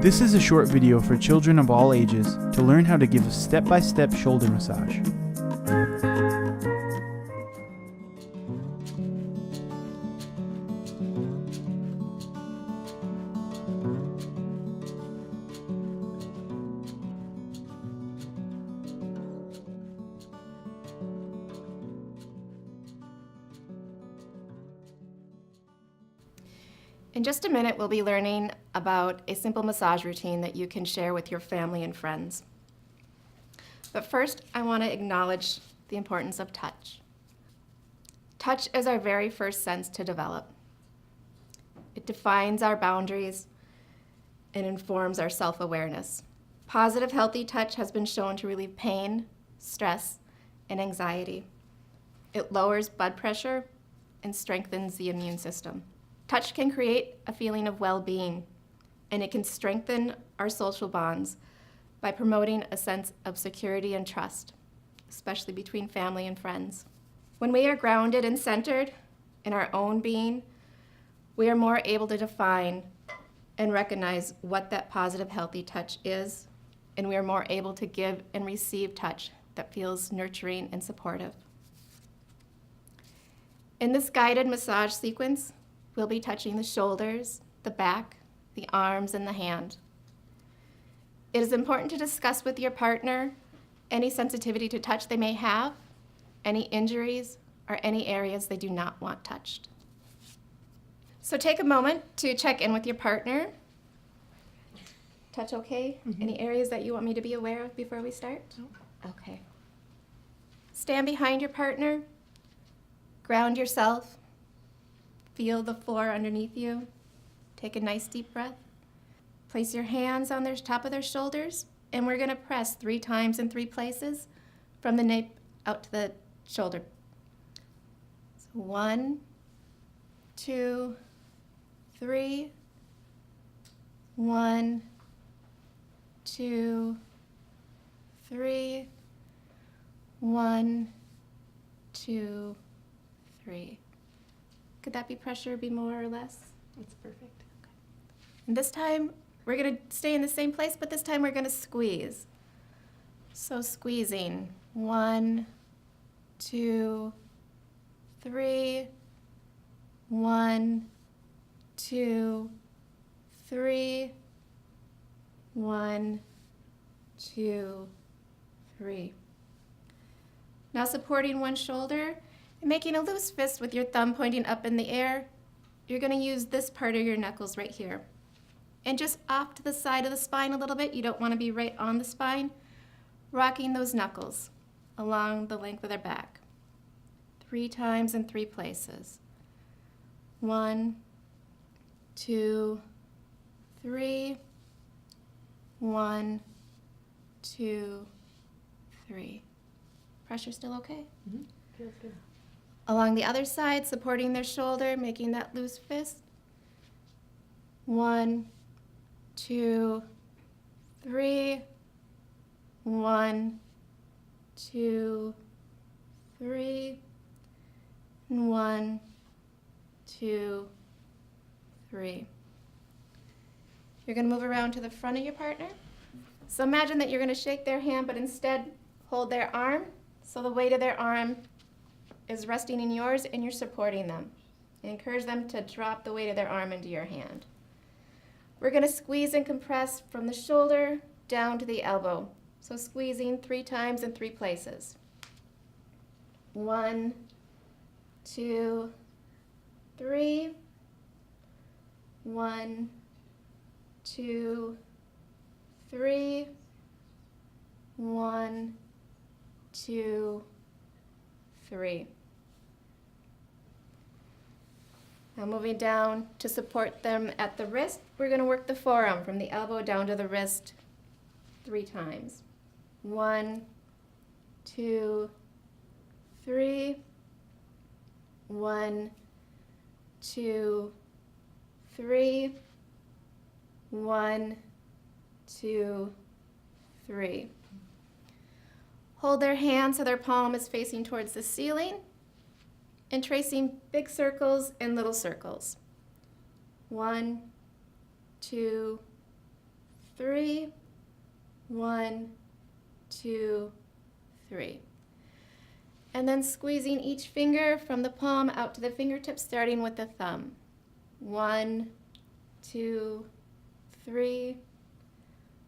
This is a short video for children of all ages to learn how to give a step-by-step shoulder massage. In just a minute, we'll be learning about a simple massage routine that you can share with your family and friends. But first, I want to acknowledge the importance of touch. Touch is our very first sense to develop. It defines our boundaries and informs our self-awareness. Positive, healthy touch has been shown to relieve pain, stress, and anxiety. It lowers blood pressure and strengthens the immune system. Touch can create a feeling of well-being, and it can strengthen our social bonds by promoting a sense of security and trust, especially between family and friends. When we are grounded and centered in our own being, we are more able to define and recognize what that positive, healthy touch is, and we are more able to give and receive touch that feels nurturing and supportive. In this guided massage sequence, we'll be touching the shoulders, the back, the arms, and the hand. It is important to discuss with your partner any sensitivity to touch they may have, any injuries, or any areas they do not want touched. So take a moment to check in with your partner. Touch okay? Mm-hmm. Any areas that you want me to be aware of before we start? No. Okay. Stand behind your partner. Ground yourself. Feel the floor underneath you. Take a nice deep breath. Place your hands on the top of their shoulders, and we're going to press 3 times in 3 places from the nape out to the shoulder. So 1, 2, 3. 1, 2, 3. 1, 2, 3. Could that be pressure, be more or less? That's perfect. Okay. And this time, we're going to stay in the same place, but this time we're going to squeeze. So squeezing. 1, 2, 3. 1, 2, 3. 1, 2, 3. Now supporting one shoulder, making a loose fist with your thumb pointing up in the air, you're going to use this part of your knuckles right here. And just off to the side of the spine a little bit, you don't want to be right on the spine, rocking those knuckles along the length of their back. 3 times in 3 places. 1, 2, 3. 1, 2, 3. Pressure still okay? Mm-hmm. Feels good. Along the other side, supporting their shoulder, making that loose fist. 1, 2, 3. 1, 2, 3. 1, 2, 3. You're going to move around to the front of your partner. So imagine that you're going to shake their hand, but instead hold their arm. So the weight of their arm is resting in yours and you're supporting them. And encourage them to drop the weight of their arm into your hand. We're going to squeeze and compress from the shoulder down to the elbow. So squeezing 3 times in 3 places. 1, 2, 3. 1, 2, 3. 1, 2, 3. Now moving down to support them at the wrist, we're going to work the forearm from the elbow down to the wrist 3 times. 1, 2, 3. 1, 2, 3. 1, 2, 3. Hold their hand so their palm is facing towards the ceiling and tracing big circles and little circles. 1, 2, 3. 1, 2, 3. And then squeezing each finger from the palm out to the fingertips, starting with the thumb. 1, 2, 3.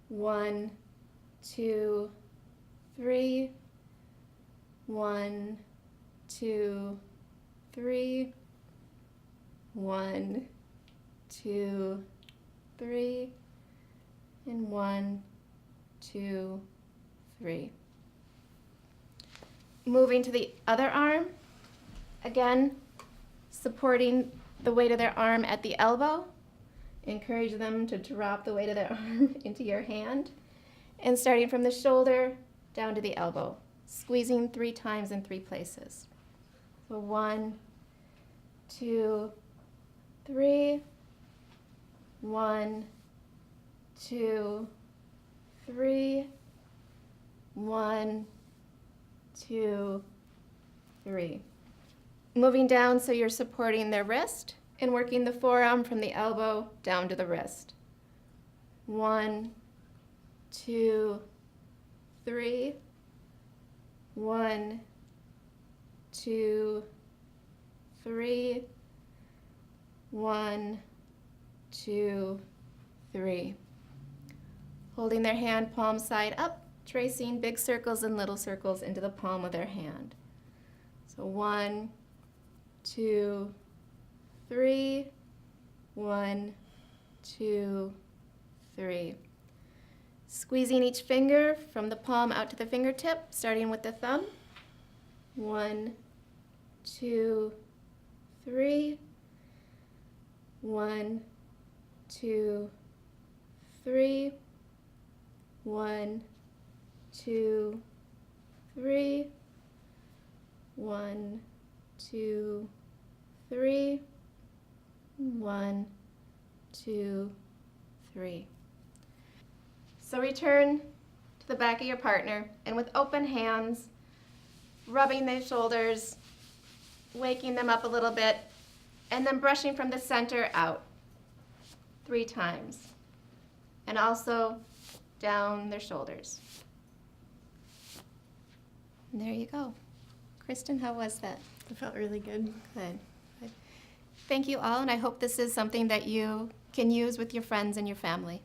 1, 2, 3. 1, 2, 3. 1, 2, 3. And 1, 2, 3. Moving to the other arm, again, supporting the weight of their arm at the elbow. Encourage them to drop the weight of their arm into your hand. And starting from the shoulder down to the elbow, squeezing 3 times in 3 places. So 1, 2, 3. 1, 2, 3. 1, 2, 3. Moving down so you're supporting their wrist and working the forearm from the elbow down to the wrist. 1, 2, 3. 1, 2, 3. 1, 2, 3. Holding their hand palm side up, tracing big circles and little circles into the palm of their hand. So 1, 2, 3. 1, 2, 3. Squeezing each finger from the palm out to the fingertip, starting with the thumb. 1, 2, 3. 1, 2, 3. 1, 2, 3. 1, 2, 3. 1, 2, 3. So return to the back of your partner, and with open hands, rubbing their shoulders, waking them up a little bit, and then brushing from the center out 3 times. And also down their shoulders. And there you go. Kristen, how was that? It felt really good. Good. Good. Thank you all, and I hope this is something that you can use with your friends and your family.